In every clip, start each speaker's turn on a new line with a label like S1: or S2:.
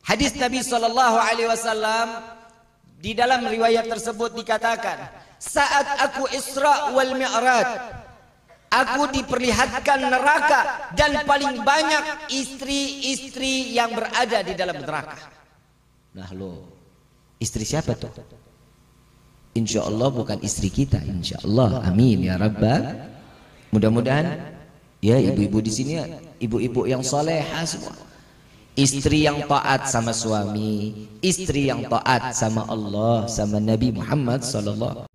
S1: Hadis Nabi Shallallahu Alaihi Wasallam di dalam riwayat tersebut dikatakan, saat aku Isra wal Mi'raj, aku diperlihatkan neraka dan paling banyak istri-istri yang berada di dalam neraka. Nah lo, istri siapa tuh? Insya Allah bukan istri kita, insya Allah. Amin ya Rabbal. Mudah-mudahan ya ibu-ibu di sini, ibu-ibu yang salehah semua. Istri yang taat sama suami, istri yang taat sama Allah, sama Nabi Muhammad sallallahu.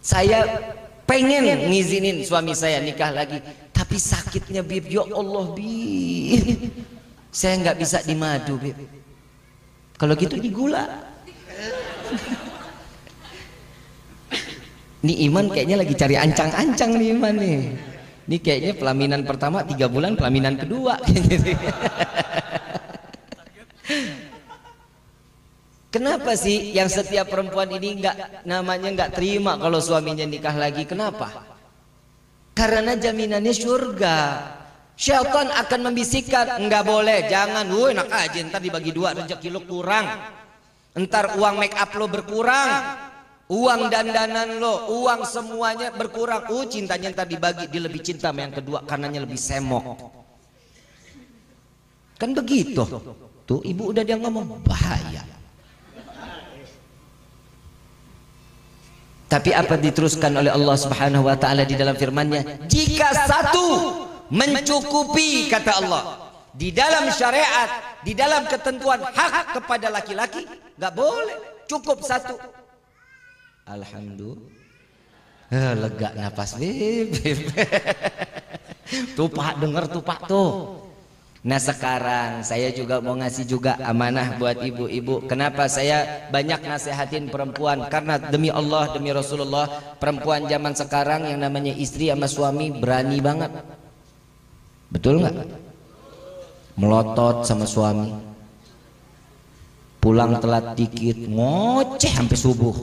S1: Saya pengen ngizinin suami saya nikah lagi, tapi sakitnya Bib, ya Allah Bib, saya nggak bisa dimadu Bib. Kalau gitu digula. Nih Iman kayaknya lagi cari ancang-ancang nih Iman nih. Ini kayaknya pelaminan pertama 3 bulan, pelaminan kedua. Kenapa sih yang setiap perempuan ini nggak terima kalau suaminya nikah lagi? Kenapa? Karena jaminannya surga. Syaitan akan membisikkan, nggak boleh, jangan, woi enak aja, ntar dibagi 2 rezeki lo kurang, ntar uang make up lo berkurang, uang dandanan lo, uang semuanya berkurang. Cintanya ntar dibagi, dia lebih cinta sama yang kedua karenanya lebih semok. Kan begitu. Tuh ibu udah dia ngomong bahaya. Tapi apa diteruskan oleh Allah Subhanahu wa taala di dalam firman-Nya? Jika satu mencukupi, kata Allah, di dalam syariat, di dalam ketentuan hak kepada laki-laki, nggak boleh, cukup satu. Alhamdulillah. Lega napas Bib. Tuh Pak, denger tuh Pak tuh. Nah sekarang saya juga mau ngasih juga amanah buat ibu-ibu. Kenapa saya banyak nasihatin perempuan? Karena demi Allah, demi Rasulullah, perempuan zaman sekarang yang namanya istri sama suami berani banget. Betul nggak? Melotot sama suami, pulang telat dikit ngoceh sampai subuh.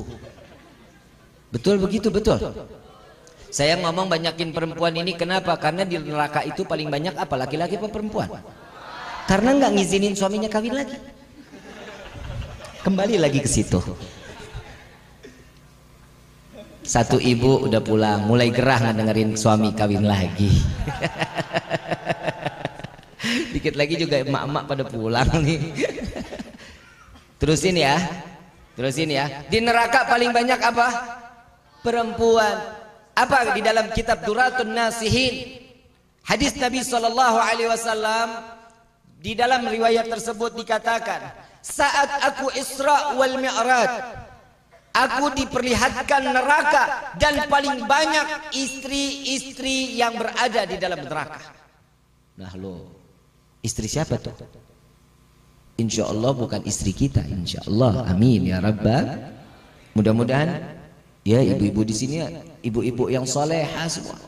S1: Betul begitu, betul. Saya ngomong banyakin perempuan ini kenapa? Karena di neraka itu paling banyak apa? Laki-laki apa perempuan? Karena nggak ngizinin suaminya kawin lagi. Kembali lagi ke situ. Satu ibu udah pulang, mulai gerah ngedengerin suami kawin lagi. Dikit lagi juga emak-emak pada pulang nih. Terusin ya, terusin ya. Di neraka paling banyak apa? Perempuan. Apa di dalam kitab Duratun Nasihin, hadis Nabi Shallallahu Alaihi Wasallam, di dalam riwayat tersebut dikatakan, saat aku Isra wal Mi'raj, aku diperlihatkan neraka dan paling banyak istri-istri yang berada di dalam neraka. Nah lo, istri siapa tuh? Insya Allah bukan istri kita, insya Allah. Amin ya Rabbal. Mudah-mudahan ya ibu-ibu di sini, ibu-ibu yang salehah semua.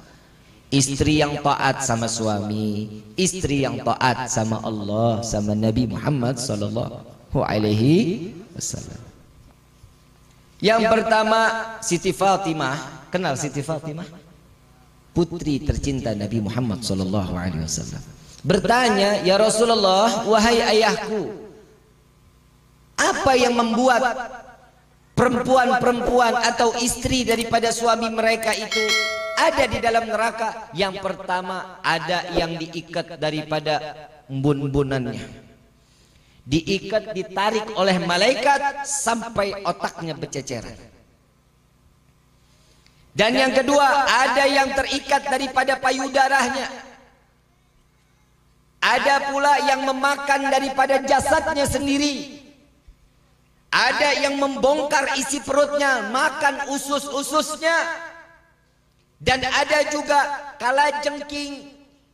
S1: Istri yang taat sama suami, istri yang taat sama Allah, sama Nabi Muhammad sallallahu alaihi wasallam. Yang pertama Siti Fatimah. Kenal Siti Fatimah? Putri tercinta Nabi Muhammad sallallahu alaihi wasallam. Bertanya, "Ya Rasulullah, wahai ayahku, apa yang membuat perempuan-perempuan atau istri daripada suami mereka itu ada di dalam neraka?" Yang pertama, ada yang diikat daripada embun-embunannya, diikat, ditarik oleh malaikat sampai otaknya berceceran. Dan yang kedua, ada yang terikat daripada payudaranya. Ada pula yang memakan daripada jasadnya sendiri. Ada yang membongkar isi perutnya, makan usus-ususnya. Dan ada juga kalajengking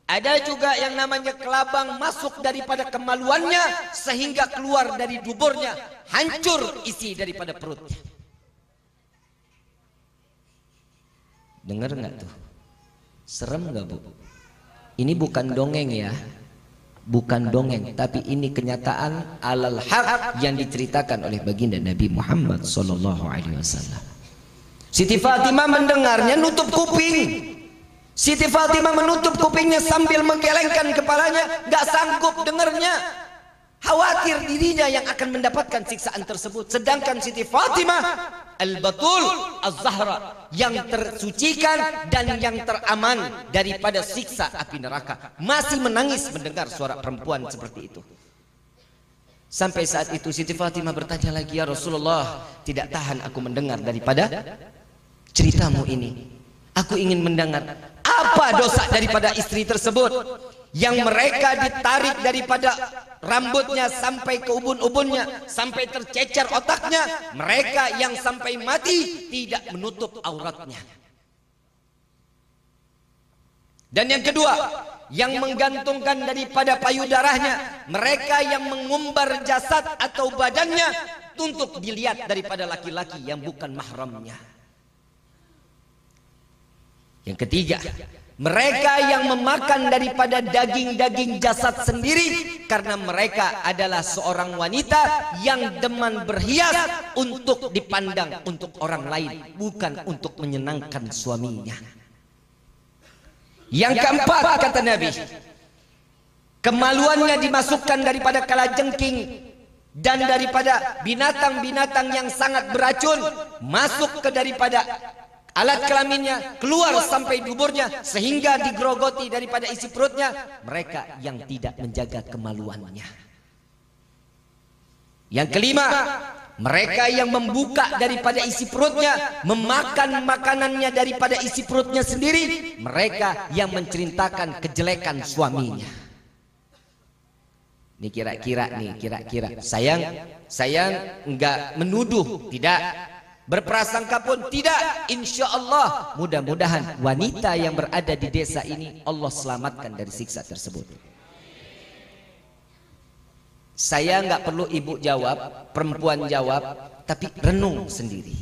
S1: Ada juga yang namanya kelabang masuk daripada kemaluannya sehingga keluar dari duburnya, hancur isi daripada perutnya. Dengar nggak tuh? Serem nggak bu? Ini bukan dongeng ya, bukan dongeng, tapi ini kenyataan alal haq yang diceritakan oleh baginda Nabi Muhammad sallallahu alaihi wasallam. Siti Fatimah mendengarnya nutup kuping. Siti Fatimah menutup kupingnya sambil menggelengkan kepalanya, nggak sanggup dengarnya, khawatir dirinya yang akan mendapatkan siksaan tersebut. Sedangkan Siti Fatimah Al-Batul Az-Zahra yang tersucikan dan yang teraman daripada siksa api neraka masih menangis mendengar suara perempuan seperti itu. Sampai saat itu Siti Fatimah bertanya lagi, ya Rasulullah, tidak tahan aku mendengar daripada ceritamu ini. Aku ingin mendengar apa dosa daripada istri tersebut yang mereka ditarik daripada rambutnya sampai ke ubun-ubunnya, sampai tercecer otaknya, mereka yang sampai mati tidak menutup auratnya. Dan yang kedua, yang menggantungkan daripada payudaranya, mereka yang mengumbar jasad atau badannya untuk dilihat daripada laki-laki yang bukan mahramnya. Yang ketiga, mereka yang memakan daripada daging-daging jasad sendiri karena mereka adalah seorang wanita yang demen berhias untuk dipandang untuk orang lain, bukan untuk menyenangkan suaminya. Yang keempat, kata Nabi, kemaluannya dimasukkan daripada kalajengking dan daripada binatang-binatang yang sangat beracun masuk ke daripada alat kelaminnya, keluar sampai duburnya sehingga digerogoti daripada isi perutnya. Mereka yang tidak menjaga kemaluannya. Yang kelima, mereka yang membuka daripada isi perutnya, memakan makanannya daripada isi perutnya sendiri. Mereka yang menceritakan kejelekan suaminya. Ini kira-kira saya enggak menuduh, tidak berprasangka pun tidak. Insya Allah mudah-mudahan wanita yang berada di desa ini Allah selamatkan dari siksa tersebut. Saya nggak perlu ibu jawab, perempuan jawab, tapi renung sendiri.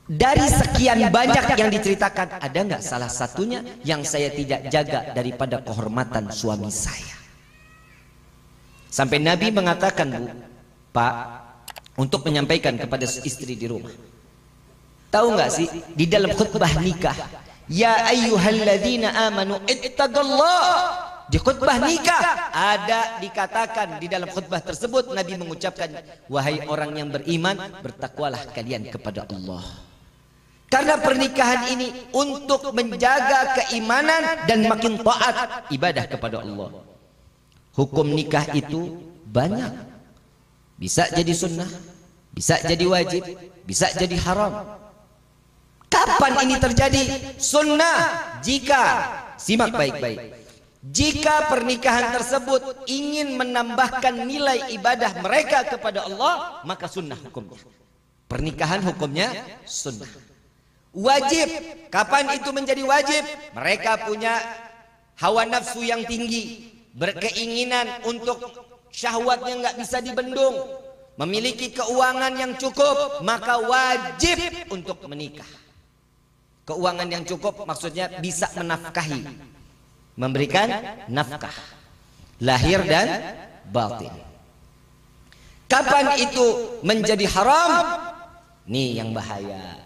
S1: Dari sekian banyak yang diceritakan, ada nggak salah satunya yang saya tidak jaga daripada kehormatan suami saya? Sampai Nabi mengatakan, Bu, Pak, untuk menyampaikan kepada istri di rumah. Tahu nggak sih di dalam khutbah nikah, ya ayyuhalladzina amanu ittaqullah, di khutbah nikah ada dikatakan di dalam khutbah tersebut Nabi mengucapkan, wahai orang yang beriman, bertakwalah kalian kepada Allah. Karena pernikahan ini untuk menjaga keimanan dan makin taat ibadah kepada Allah. Hukum nikah itu banyak. Bisa jadi sunnah, bisa jadi wajib, bisa jadi haram. Kapan ini terjadi? Sunnah jika, simak baik-baik, jika pernikahan tersebut ingin menambahkan nilai ibadah mereka kepada Allah, maka sunnah hukumnya. Pernikahan hukumnya sunnah. Wajib, kapan itu menjadi wajib? Mereka punya hawa nafsu yang tinggi, berkeinginan untuk syahwatnya nggak bisa dibendung, memiliki keuangan yang cukup, maka wajib untuk menikah. Keuangan yang cukup maksudnya bisa menafkahi, memberikan nafkah lahir dan batin. Kapan itu menjadi haram? Nih yang bahaya.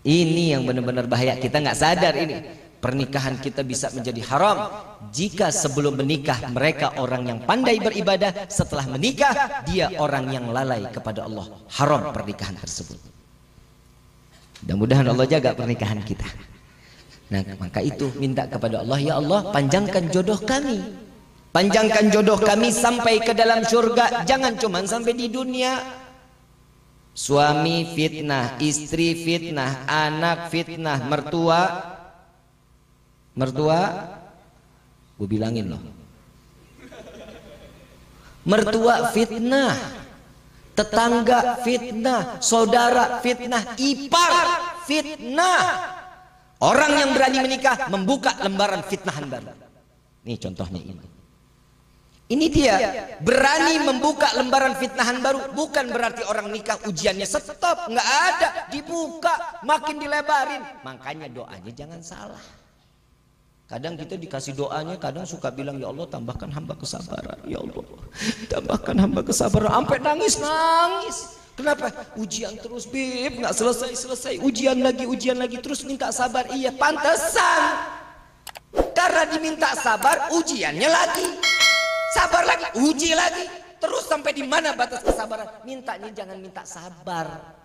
S1: Ini yang benar-benar bahaya. Kita nggak sadar ini. Pernikahan kita bisa menjadi haram jika sebelum menikah mereka orang yang pandai beribadah, setelah menikah dia orang yang lalai kepada Allah. Haram pernikahan tersebut. Mudah-mudahan Allah jaga pernikahan kita. Nah, maka itu minta kepada Allah, ya Allah, panjangkan jodoh kami. Panjangkan jodoh kami sampai ke dalam surga, jangan cuma sampai di dunia. Suami fitnah, istri fitnah, anak fitnah, mertua, gue bilangin loh, mertua fitnah, tetangga fitnah, saudara fitnah, ipar fitnah, Orang yang berani menikah membuka lembaran fitnahan baru. Nih contohnya ini. Ini dia, berani membuka lembaran fitnahan baru. Bukan berarti orang nikah ujiannya stop, nggak ada, dibuka, makin dilebarin. Makanya doanya jangan salah. Kadang kita dikasih doanya, kadang suka bilang, ya Allah tambahkan hamba kesabaran, ya Allah tambahkan hamba kesabaran, sampai nangis. Kenapa? Ujian terus Bib, nggak selesai, ujian lagi, terus minta sabar. Iya pantesan, karena diminta sabar, ujiannya lagi, sabar lagi, uji lagi, terus sampai di mana batas kesabaran? Mintanya jangan minta sabar.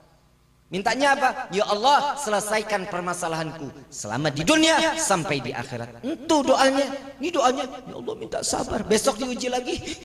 S1: Mintanya apa? Ya Allah selesaikan permasalahanku selama di dunia sampai di akhirat. Itu doanya. Ini doanya. Ya Allah minta sabar. Besok diuji lagi.